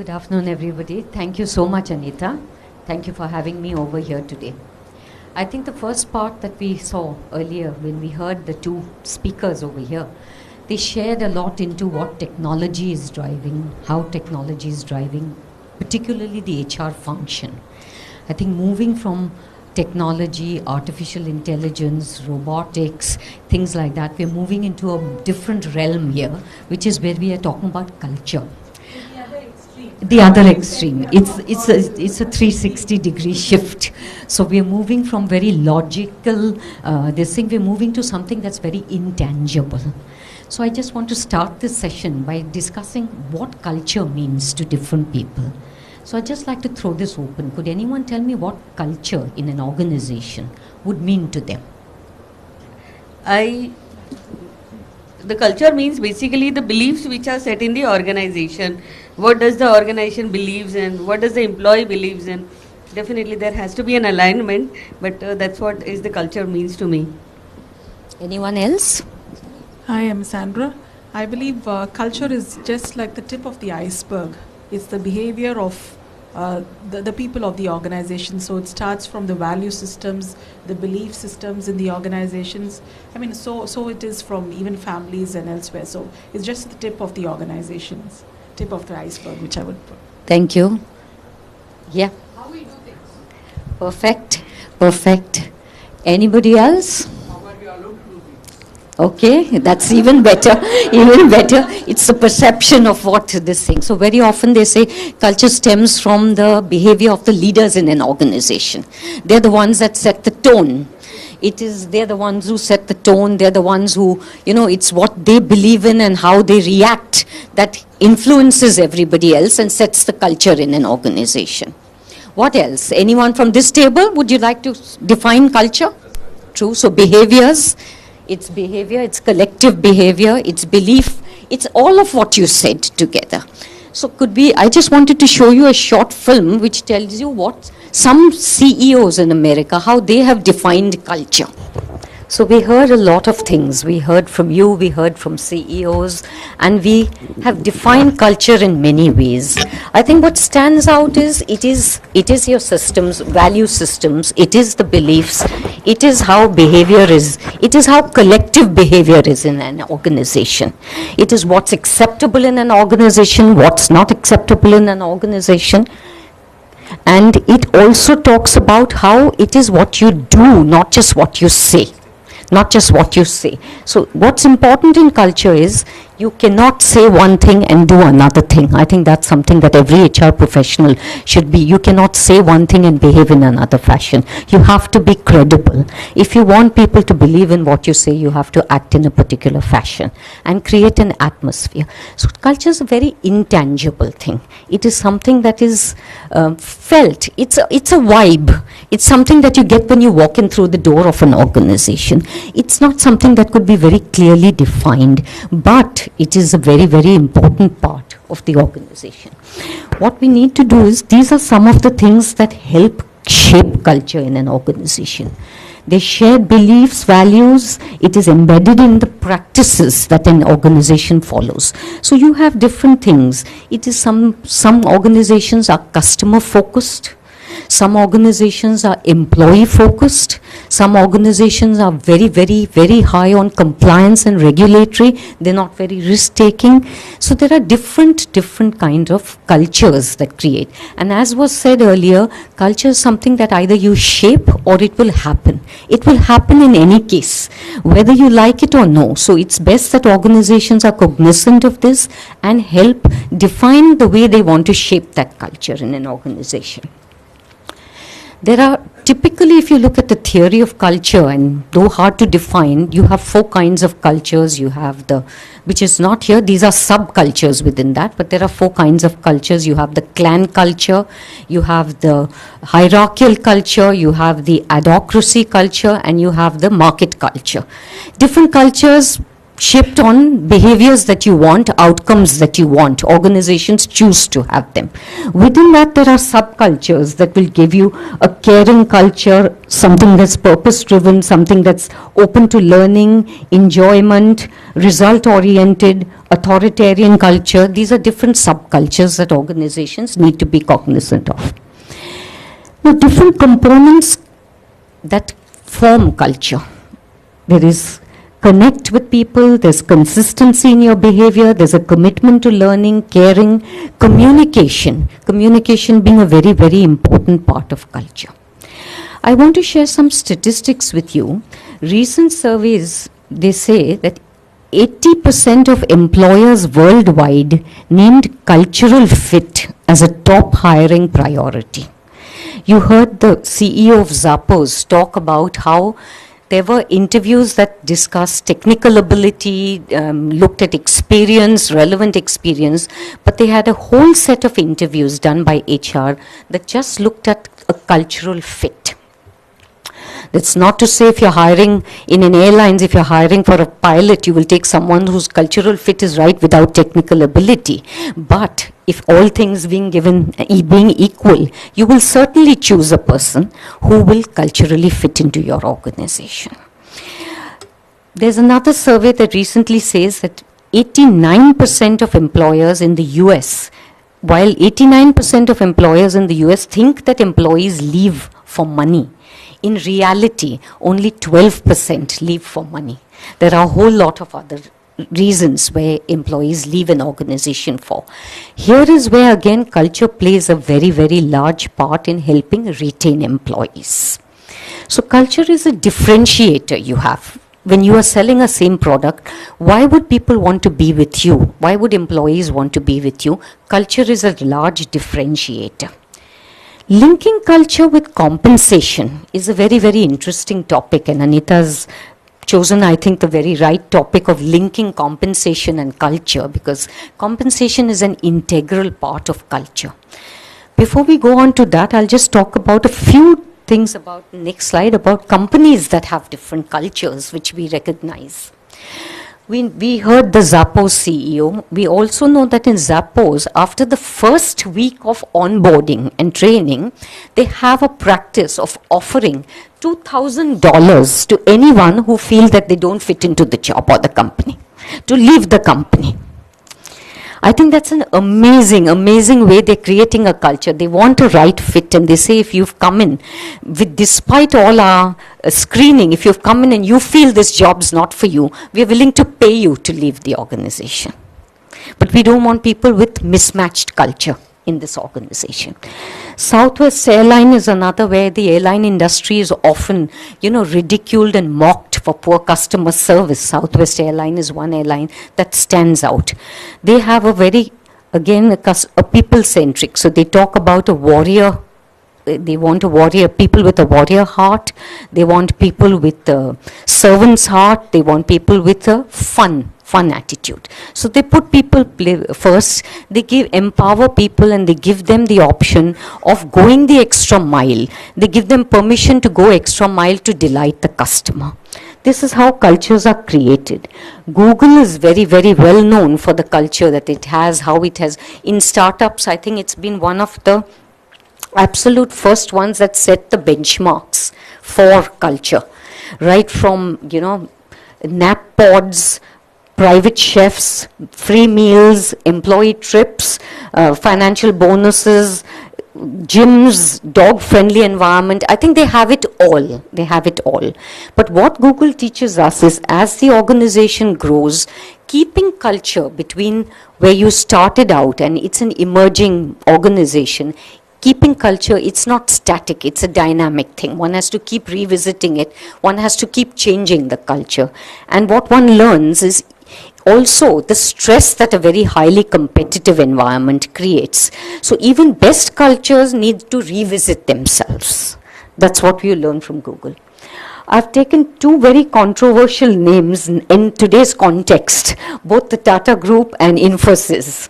Good afternoon, everybody. Thank you so much, Anita. Thank you for having me over here today. I think the first part that we saw earlier when we heard the two speakers over here, they shared a lot into what technology is driving, how technology is driving, particularly the HR function. I think moving from technology, artificial intelligence, robotics, things like that, we're moving into a different realm here, which is where we are talking about culture. The other extreme. It's a 360-degree shift. So we're moving from very logical, we're moving to something that's very intangible. So I just want to start this session by discussing what culture means to different people. So I'd just like to throw this open. Could anyone tell me what culture in an organization would mean to them? The culture means basically the beliefs which are set in the organization. What does the organization believes in? What does the employee believes in? Definitely there has to be an alignment, but that's what is the culture means to me. Anyone else? Hi, I'm Sandra. I believe culture is just like the tip of the iceberg. It's the behavior of the people of the organization. So it starts from the value systems, the belief systems in the organizations. I mean, so it is from even families and elsewhere. So it's just the tip of the organizations, tip of the iceberg, which I would put. Thank you. Yeah. How we do things. Perfect. Anybody else? How about we are looked to things. Okay, that's even better. It's the perception of what this thing. So very often they say culture stems from the behavior of the leaders in an organization. They're the ones that set the tone. They're the ones who set the tone. They're the ones who, it's what they believe in and how they react that influences everybody else and sets the culture in an organization. What else? Anyone from this table, would you like to define culture? True. So behaviors. It's behavior, it's collective behavior, it's belief, it's all of what you said together. So I just wanted to show you a short film which tells you what some CEOs in America, how they have defined culture. So we heard a lot of things. We heard from you, we heard from CEOs, and we have defined culture in many ways. I think what stands out is it is your systems, value systems, it is the beliefs, it is how behavior is, it is how collective behavior is in an organization. It is what's acceptable in an organization, what's not acceptable in an organization. And it also talks about how it is what you do, not just what you say. So what's important in culture is you cannot say one thing and do another thing. I think that's something that every HR professional should be. You cannot say one thing and behave in another fashion. You have to be credible. If you want people to believe in what you say, you have to act in a particular fashion and create an atmosphere. So culture is a very intangible thing. It is something that is felt. It's a vibe. It's something that you get when you walk in through the door of an organization. It's not something that could be very clearly defined, but it is a very, very important part of the organization. What we need to do is, these are some of the things that help shape culture in an organization. They share beliefs, values. It is embedded in the practices that an organization follows. So you have different things. It is some organizations are customer focused. Some organizations are employee focused. Some organizations are very, very, very high on compliance and regulatory. They're not very risk taking. So there are different kind of cultures that create. And as was said earlier, culture is something that either you shape or it will happen. It will happen in any case, whether you like it or no. So it's best that organizations are cognizant of this and help define the way they want to shape that culture in an organization. There are typically, if you look at the theory of culture, and though hard to define, you have 4 kinds of cultures. You have which is not here, these are subcultures within that, but there are 4 kinds of cultures. You have the clan culture, you have the hierarchical culture, you have the adhocracy culture, and you have the market culture. Different cultures shaped on behaviors that you want, outcomes that you want. Organizations choose to have them. Within that, there are subcultures that will give you a caring culture, something that's purpose-driven, something that's open to learning, enjoyment, result-oriented, authoritarian culture. These are different subcultures that organizations need to be cognizant of. Now, different components that form culture. There is connect with people, there's consistency in your behavior, there's a commitment to learning, caring, communication. Communication being a very, very important part of culture. I want to share some statistics with you. Recent surveys, they say that 80% of employers worldwide named cultural fit as a top hiring priority. You heard the CEO of Zappos talk about how there were interviews that discussed technical ability, looked at experience, relevant experience, but they had a whole set of interviews done by HR that just looked at a cultural fit. That's not to say if you're hiring in an airlines, if you're hiring for a pilot, you will take someone whose cultural fit is right without technical ability. But if all things being equal, you will certainly choose a person who will culturally fit into your organization. There's another survey that recently says that 89% of employers in the US, while 89% of employers in the US think that employees leave for money, in reality, only 12% leave for money. There are a whole lot of other reasons where employees leave an organization for. Here is where, again, culture plays a very, very large part in helping retain employees. So culture is a differentiator you have. When you are selling a same product, why would people want to be with you? Why would employees want to be with you? Culture is a large differentiator. Linking culture with compensation is a very, very interesting topic, and Anita's chosen, I think, the very right topic of linking compensation and culture, because compensation is an integral part of culture. Before we go on to that, I'll just talk about a few things about, next slide, about companies that have different cultures, which we recognize. We heard the Zappos CEO. We also know that in Zappos, after the first week of onboarding and training, they have a practice of offering $2,000 to anyone who feels that they don't fit into the job or the company, to leave the company. I think that's an amazing, amazing way they're creating a culture. They want a right fit, and they say if you've come in, despite all our screening, if you've come in and you feel this job's not for you, we're willing to pay you to leave the organization. But we don't want people with mismatched culture in this organization. Southwest Airline is another where the airline industry is often, ridiculed and mocked for poor customer service. Southwest Airline is one airline that stands out. They have a very, again, a people-centric. So they talk about a warrior. They want a warrior, people with a warrior heart. They want people with a servant's heart. They want people with a fun attitude. So they put people first. They empower people, and they give them the option of going the extra mile. They give them permission to go extra mile to delight the customer. This is how cultures are created. Google is very, very well known for the culture that it has, how it has. In startups, I think it's been one of the absolute first ones that set the benchmarks for culture. Right from, nap pods, private chefs, free meals, employee trips, financial bonuses, gyms, dog-friendly environment. I think they have it all. They have it all. But what Google teaches us is, as the organization grows, keeping culture between where you started out, and it's an emerging organization, keeping culture, it's not static, it's a dynamic thing. One has to keep revisiting it. One has to keep changing the culture. And what one learns is also the stress that a very highly competitive environment creates. So even best cultures need to revisit themselves. That's what we learn from Google. I've taken two very controversial names in today's context, both the Tata Group and Infosys.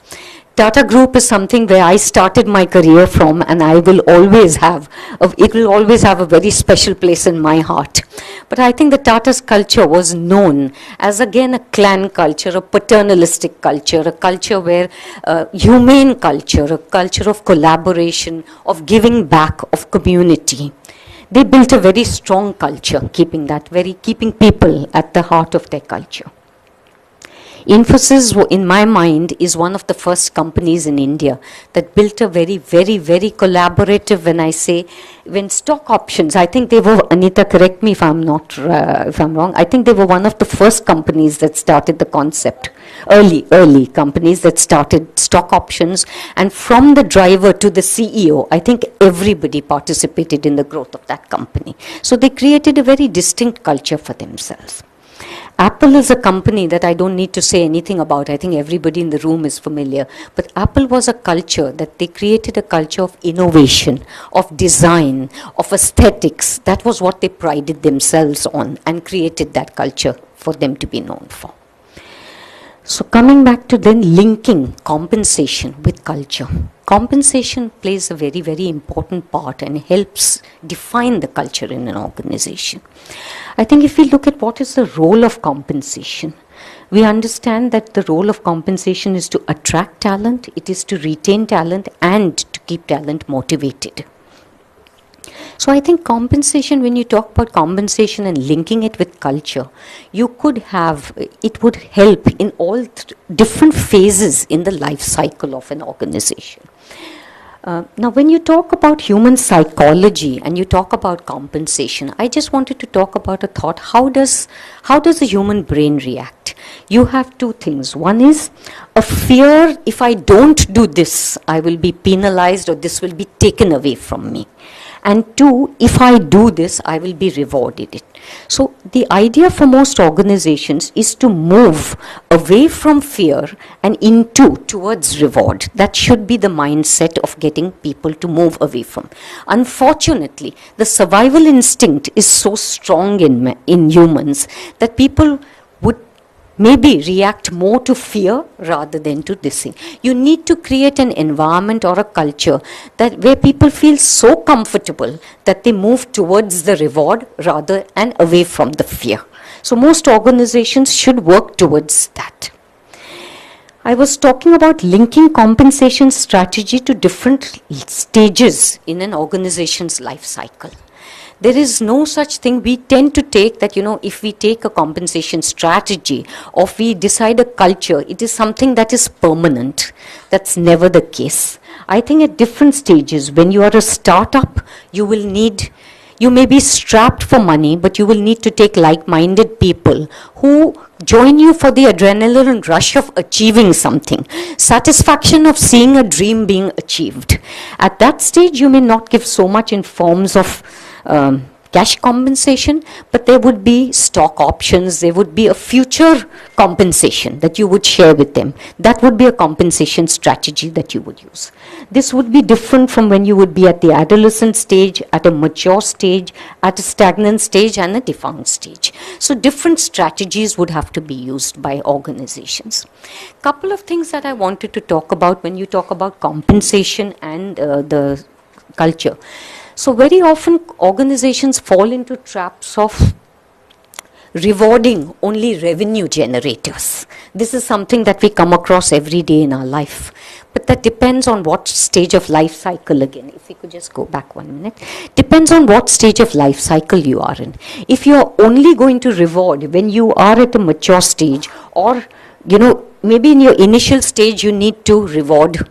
Tata Group is something where I started my career from, and it will always have a very special place in my heart. But I think the Tata's culture was known as again a clan culture, a paternalistic culture, a culture where humane culture, a culture of collaboration, of giving back, of community. They built a very strong culture, keeping people at the heart of their culture. Infosys, in my mind, is one of the first companies in India that built a very, very, very collaborative, when stock options, I think they were, Anita, correct me if I'm wrong, I think they were one of the first companies that started the concept, early companies that started stock options, and from the driver to the CEO, I think everybody participated in the growth of that company. So they created a very distinct culture for themselves. Apple is a company that I don't need to say anything about. I think everybody in the room is familiar. But Apple was a culture that they created, a culture of innovation, of design, of aesthetics. That was what they prided themselves on and created that culture for them to be known for. So coming back to then linking compensation with culture. Compensation plays a very, very important part and helps define the culture in an organization. I think if we look at what is the role of compensation, we understand that the role of compensation is to attract talent, it is to retain talent, and to keep talent motivated. So I think compensation, when you talk about compensation and linking it with culture, it would help in all different phases in the life cycle of an organization. Now, when you talk about human psychology and you talk about compensation, I just wanted to talk about a thought. How does the human brain react? You have two things. One is a fear, if I don't do this, I will be penalized or this will be taken away from me. And two, if I do this, I will be rewarded. So the idea for most organizations is to move away from fear and towards reward. That should be the mindset of getting people to move away from. Unfortunately, the survival instinct is so strong in humans that people would maybe react more to fear rather than to this thing. You need to create an environment or a culture where people feel so comfortable that they move towards the reward rather and away from the fear. So most organizations should work towards that. I was talking about linking compensation strategy to different stages in an organization's life cycle. There is no such thing. We tend to take that, if we take a compensation strategy or if we decide a culture, it is something that is permanent. That's never the case. I think at different stages, when you are a startup, you may be strapped for money, but you will need to take like-minded people who join you for the adrenaline rush of achieving something, satisfaction of seeing a dream being achieved. At that stage, you may not give so much in forms of cash compensation, but there would be stock options, there would be a future compensation that you would share with them. That would be a compensation strategy that you would use. This would be different from when you would be at the adolescent stage, at a mature stage, at a stagnant stage, and a defunct stage. So different strategies would have to be used by organizations. Couple of things that I wanted to talk about when you talk about compensation and the culture. So very often organizations fall into traps of rewarding only revenue generators. This is something that we come across every day in our life. But that depends on what stage of life cycle again. If we could just go back 1 minute. Depends on what stage of life cycle you are in. If you're only going to reward when you are at a mature stage, or, maybe in your initial stage you need to reward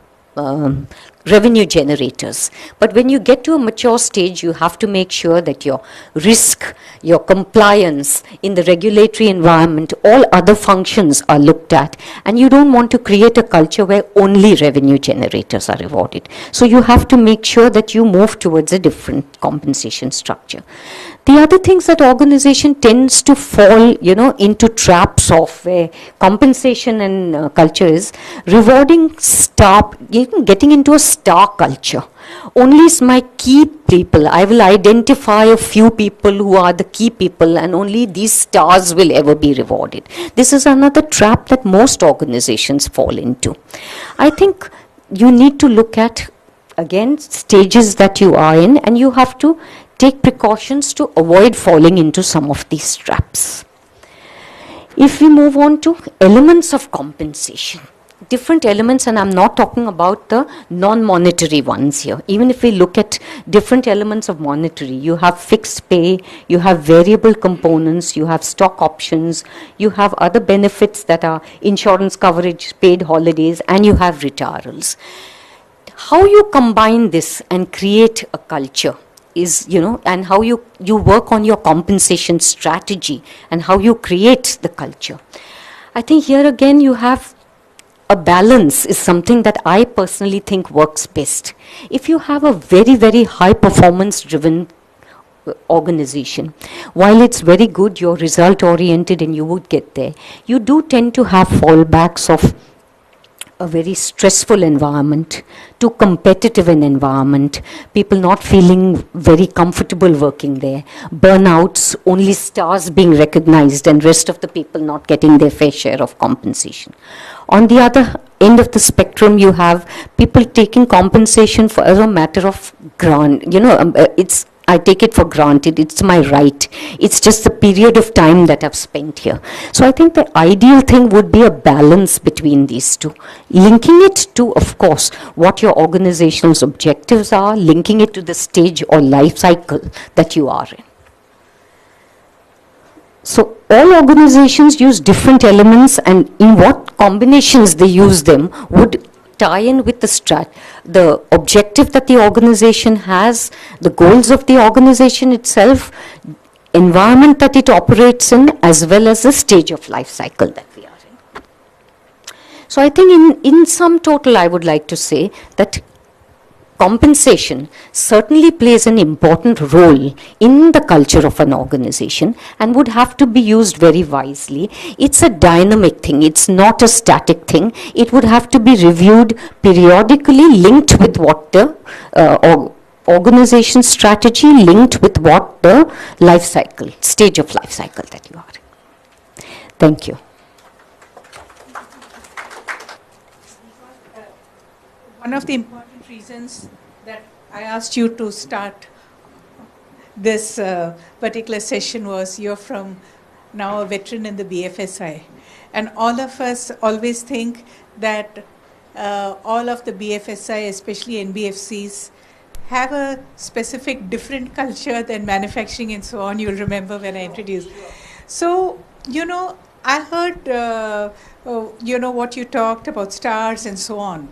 revenue generators. But when you get to a mature stage, you have to make sure that your risk, your compliance in the regulatory environment, all other functions are looked at. And you don't want to create a culture where only revenue generators are rewarded. So you have to make sure that you move towards a different compensation structure. The other things that organization tends to fall, into traps of where compensation and culture is rewarding getting into a star culture. Only my key people, I will identify a few people who are the key people, and only these stars will ever be rewarded. This is another trap that most organizations fall into. I think you need to look at, again, stages that you are in, and you have to take precautions to avoid falling into some of these traps. If we move on to elements of compensation, different elements, and I'm not talking about the non-monetary ones here. Even if we look at different elements of monetary, you have fixed pay, you have variable components, you have stock options, you have other benefits that are insurance coverage, paid holidays, and you have retirals. How you combine this and create a culture is, and how you work on your compensation strategy and how you create the culture. I think here again you have a balance is something that I personally think works best. If you have a very, very high performance driven organization, while it's very good, you're result oriented and you would get there, you do tend to have fallbacks of a very stressful environment, too competitive an environment, people not feeling very comfortable working there, burnouts, only stars being recognized and rest of the people not getting their fair share of compensation. On the other end of the spectrum, you have people taking compensation for as a matter of I take it for granted, it's my right. It's just the period of time that I've spent here. So I think the ideal thing would be a balance between these two. Linking it to, of course, what your organization's objectives are, linking it to the stage or life cycle that you are in. So all organizations use different elements, and in what combinations they use them would tie in with the objective that the organization has, the goals of the organization itself, environment that it operates in, as well as the stage of life cycle that we are in. So I think in sum total, I would like to say that compensation certainly plays an important role in the culture of an organization and would have to be used very wisely. It's a dynamic thing. It's not a static thing. It would have to be reviewed periodically, linked with what the organization strategy, linked with what the life cycle, stage of life cycle that you are in. Thank you. One of the important reasons that I asked you to start this particular session was you're from now a veteran in the BFSI. And all of us always think that all of the BFSI, especially NBFCs, have a specific different culture than manufacturing and so on. You'll remember when I introduced. So, I heard, what you talked about stars and so on.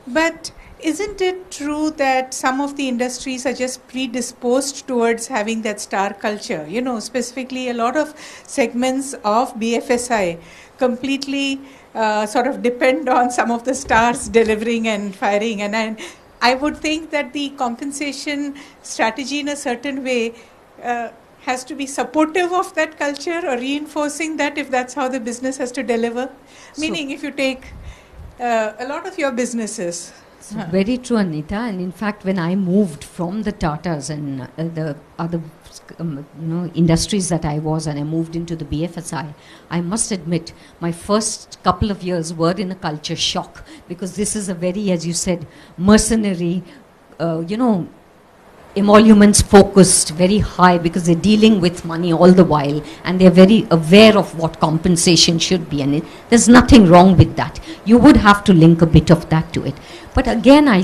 But isn't it true that some of the industries are just predisposed towards having that star culture? Specifically a lot of segments of BFSI completely sort of depend on some of the stars delivering and firing. And I would think that the compensation strategy in a certain way has to be supportive of that culture or reinforcing that if that's how the business has to deliver. Meaning if you take a lot of your businesses. Very true, Anita. And in fact, when I moved from the Tatas and the other industries that I was, and I moved into the BFSI, I must admit my first couple of years were in a culture shock, because this is a very, as you said, mercenary, emoluments focused, very high, because they're dealing with money all the while and they're very aware of what compensation should be, and there's nothing wrong with that. You would have to link a bit of that to it. But again, I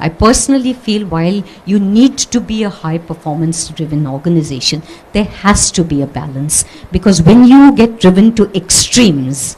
personally feel while you need to be a high performance driven organization, there has to be a balance, because when you get driven to extremes,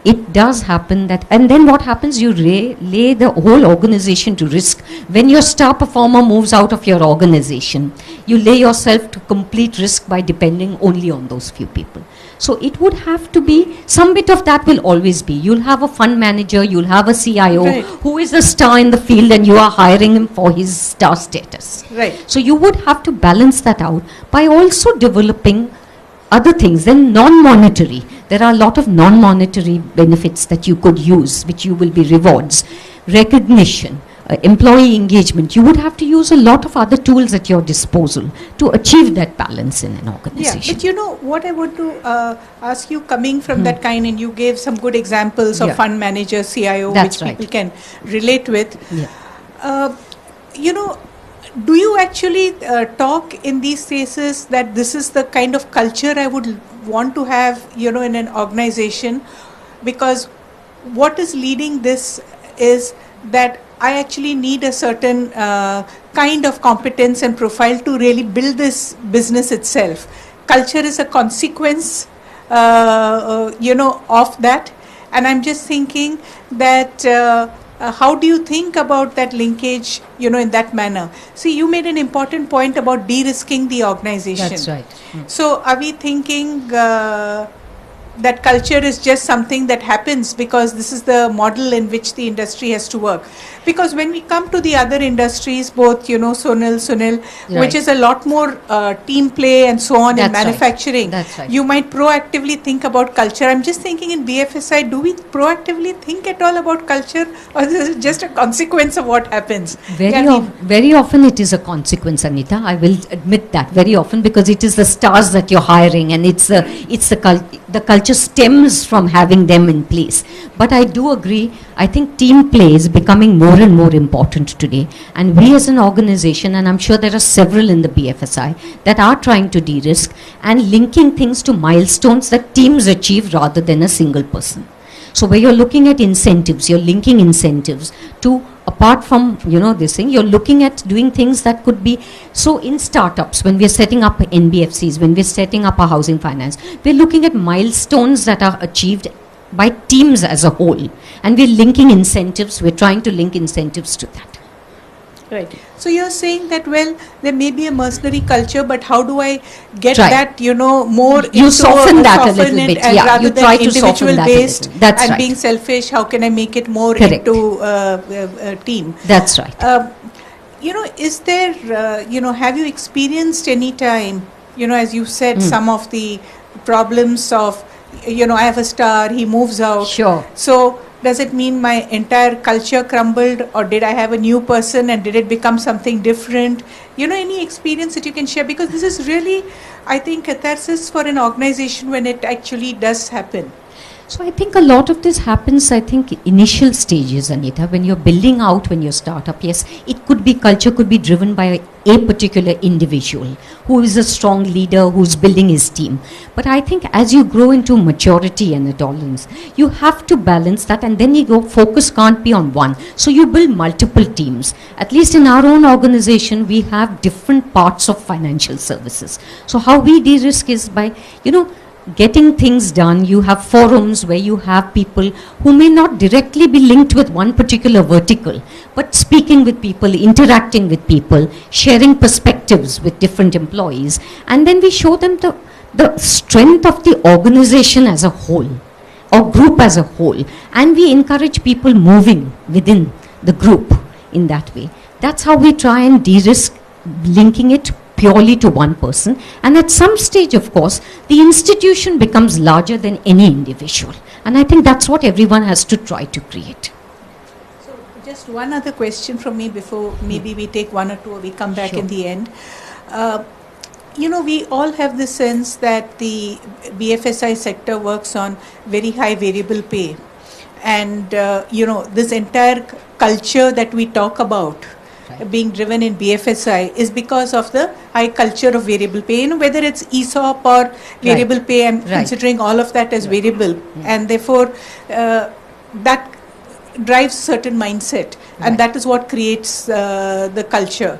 it does happen that, and then what happens, you lay the whole organization to risk. When your star performer moves out of your organization, you lay yourself to complete risk by depending only on those few people. So it would have to be, some bit of that will always be. You'll have a fund manager, you'll have a CIO who is a star in the field, and you are hiring him for his star status. Right. So you would have to balance that out by also developing other things, then non-monetary. There are a lot of non-monetary benefits that you could use, which you will be rewards, recognition, employee engagement. You would have to use a lot of other tools at your disposal to achieve that balance in an organization. Yeah, but what I want to ask you, coming from that kind, and you gave some good examples of fund manager, CIO, That's which people can relate with. Yeah. do you actually talk in these cases that this is the kind of culture I would want to have, in an organization? Because what is leading this is that I actually need a certain kind of competence and profile to really build this business itself. Culture is a consequence, of that. And I'm just thinking that how do you think about that linkage, in that manner? See, you made an important point about de-risking the organization. That's right. So are we thinking that culture is just something that happens because this is the model in which the industry has to work? Because when we come to the other industries, both, Sunil, which Right. is a lot more team play and so on in That's right. manufacturing, That's right. you might proactively think about culture. I'm just thinking in BFSI, do we proactively think at all about culture, or is it just a consequence of what happens? Very often it is a consequence, Anita. I will admit that very often, because it is the stars that you're hiring, and the culture stems from having them in place. But I do agree. I think team play is becoming more and more important today, and we as an organization, and I'm sure there are several in the BFSI that are trying to de-risk and linking things to milestones that teams achieve rather than a single person. So where you're looking at incentives, you're linking incentives to, apart from, this thing, you're looking at doing things that could be, so in startups, when we're setting up NBFCs, when we're setting up a housing finance, we're looking at milestones that are achieved by teams as a whole. And we're linking incentives, we're trying to link incentives to that. Right. So you're saying that, well, there may be a mercenary culture, but how do I get Right. that, more You into soften that a little it, bit. and Yeah, rather you than try to soften individual that a based little. That's and right. being selfish, how can I make it more Correct. into a team? That's right. Is there, have you experienced any time, as you said, some of the problems of, I have a star, he moves out. Sure. So does it mean my entire culture crumbled, or did I have a new person and did it become something different? Any experience that you can share? Because this is really, I think, catharsis for an organization when it actually does happen. So I think a lot of this happens, I think, initial stages, Anita, when you're building out, when you start up. Yes, it could be, culture could be driven by a particular individual who is a strong leader, who's building his team. But I think as you grow into maturity and adolescence, you have to balance that, and then focus can't be on one. So you build multiple teams. At least in our own organization, we have different parts of financial services. So how we de-risk is by, getting things done. You have forums where you have people who may not directly be linked with one particular vertical, but speaking with people, interacting with people, sharing perspectives with different employees, and then we show them the strength of the organization as a whole, or group as a whole, and we encourage people moving within the group in that way. That's how we try and de-risk linking it purely to one person. And at some stage, of course, the institution becomes larger than any individual. And I think that's what everyone has to try to create. So just one other question from me before maybe we take one or two, or we come back in the end. We all have the sense that the BFSI sector works on very high variable pay. And, this entire culture that we talk about, being driven in BFSI, is because of the high culture of variable pay. Whether it's ESOP or variable pay, I'm considering all of that as variable, and therefore that drives certain mindset, and that is what creates the culture.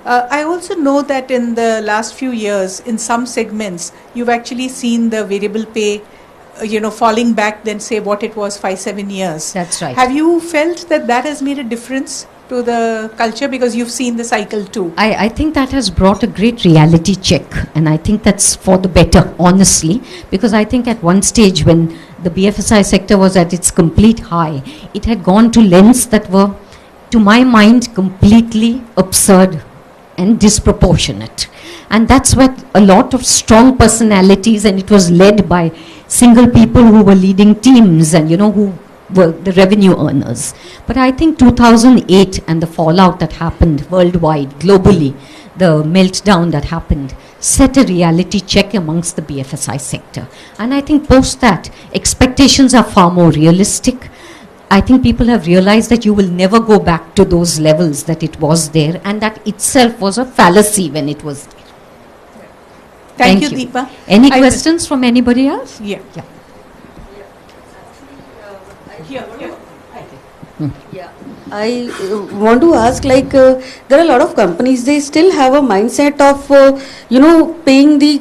I also know that in the last few years, in some segments, you've actually seen the variable pay falling back than say what it was 5-7 years. That's right. Have you felt that has made a difference to the culture, because you've seen the cycle too? I think that has brought a great reality check, and I think that's for the better, honestly, because I think at one stage when the BFSI sector was at its complete high, it had gone to lengths that were, to my mind, completely absurd and disproportionate. And that's what a lot of strong personalities, and it was led by single people who were leading teams and, who were the revenue earners. But I think 2008 and the fallout that happened worldwide, globally, the meltdown that happened, set a reality check amongst the BFSI sector. And I think post that, expectations are far more realistic. I think people have realized that you will never go back to those levels that it was there, and that itself was a fallacy when it was there. Thank you, Deepa. Any I will- questions from anybody else? Yeah. Yeah. Yeah, I want to ask, like, there are a lot of companies, they still have a mindset of, paying the,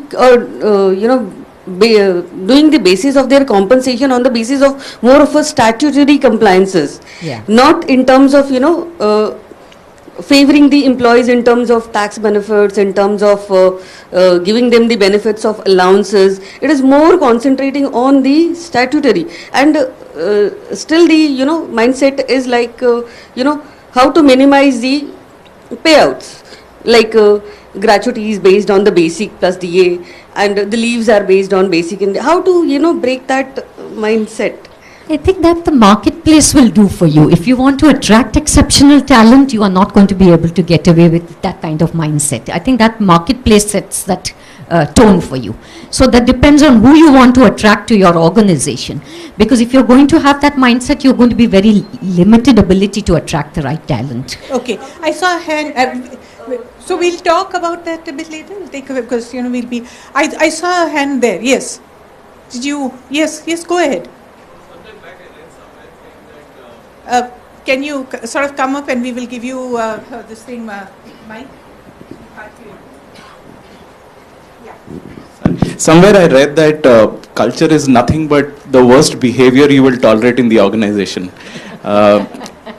doing the basis of their compensation on the basis of more of a statutory compliances. Yeah. Not in terms of, favoring the employees in terms of tax benefits, in terms of giving them the benefits of allowances. It is more concentrating on the statutory, and still the mindset is like how to minimize the payouts, like gratuities based on the basic plus DA, and the leaves are based on basic. And how to break that mindset? I think that the marketplace will do for you. If you want to attract exceptional talent, you are not going to be able to get away with that kind of mindset. I think that marketplace sets that tone for you. So that depends on who you want to attract to your organization. Because if you're going to have that mindset, you're going to be very limited ability to attract the right talent. Okay, I saw a hand. So we'll talk about that a bit later. We'll take away because we'll be. I saw a hand there. Yes. Did you? Yes. Yes. Go ahead. Can you sort of come up and we will give you this thing, mic? Somewhere I read that culture is nothing but the worst behavior you will tolerate in the organization.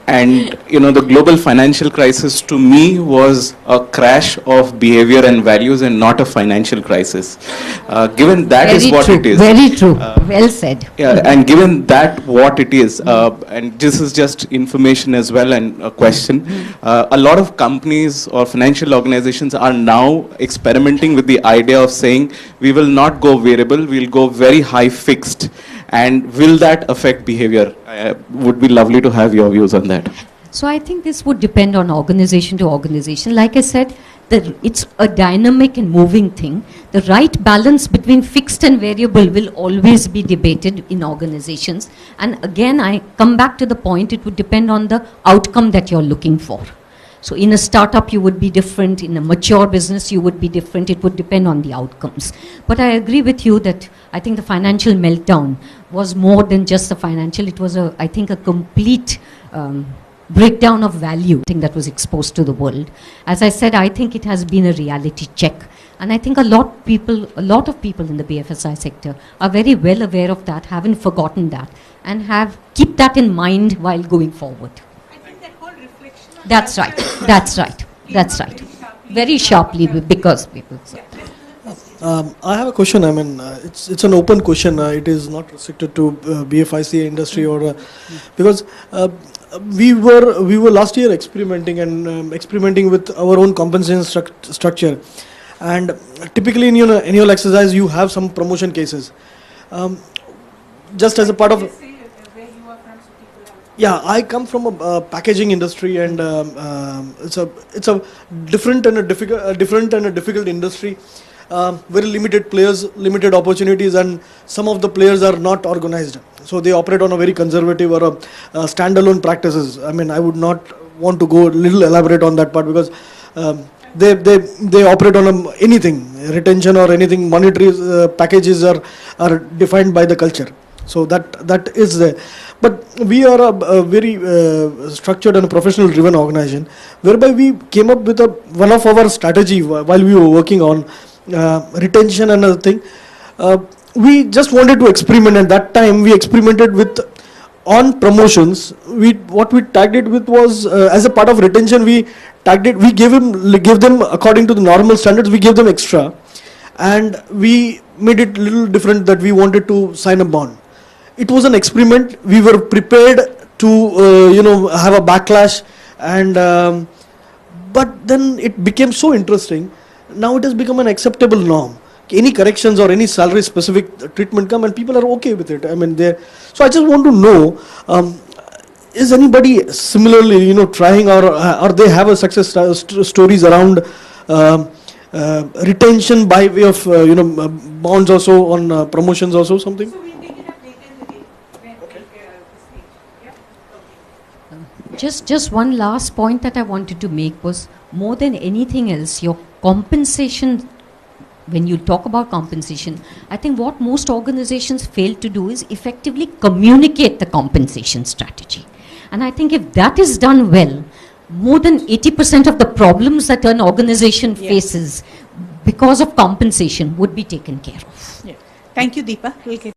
And the global financial crisis to me was a crash of behavior and values and not a financial crisis. Given that Very is what true, it is. Very true. Well said. Yeah, and given that what it is, and this is just information as well and a question, a lot of companies or financial organizations are now experimenting with the idea of saying we will not go variable, we'll go very high fixed. And will that affect behavior? Would be lovely to have your views on that. So I think this would depend on organization to organization. Like I said, it's a dynamic and moving thing. The right balance between fixed and variable will always be debated in organizations. And again, I come back to the point, it would depend on the outcome that you're looking for. So in a startup, you would be different. In a mature business, you would be different. It would depend on the outcomes. But I agree with you that I think the financial meltdown was more than just the financial. It was, I think, a complete breakdown of value thing that was exposed to the world. As I said, I think it has been a reality check. And I think a lot of people in the BFSI sector are very well aware of that, haven't forgotten that, and keep that in mind while going forward. That's right. That's right. That's right. Very sharply because people. I have a question. I mean, it's an open question. It is not restricted to BFIC industry or because we were last year experimenting with our own compensation structure, and typically in your annual exercise you have some promotion cases. Just as a part of. Yeah, I come from a packaging industry, and it's a different and a difficult industry. Very limited players, limited opportunities, and some of the players are not organized. So they operate on a very conservative or a standalone practices. I mean, I would not want to go a little elaborate on that part because they operate on anything, retention or anything. Monetary packages are defined by the culture. So that is there. But we are a very structured and professional driven organization, whereby we came up with one of our strategy while we were working on retention and other thing. We just wanted to experiment, and that time we experimented with on promotions. What we tagged it with was as a part of retention, we tagged it, we gave them according to the normal standards, we gave them extra, and we made it a little different that we wanted to sign a bond. It was an experiment. We were prepared to have a backlash, and but then it became so interesting. Now it has become an acceptable norm. Any corrections or any salary specific treatment come, and people are okay with it. I mean, so I just want to know, is anybody similarly trying, or they have a success stories around retention by way of bonds also, on promotions also, something? So we'll take it up later in the day when we this stage. Yeah. Just one last point that I wanted to make was, more than anything else, your compensation. When you talk about compensation, I think what most organizations fail to do is effectively communicate the compensation strategy. And I think if that is done well, more than 80% of the problems that an organization faces because of compensation would be taken care of. Yeah. Thank you, Deepa. We'll get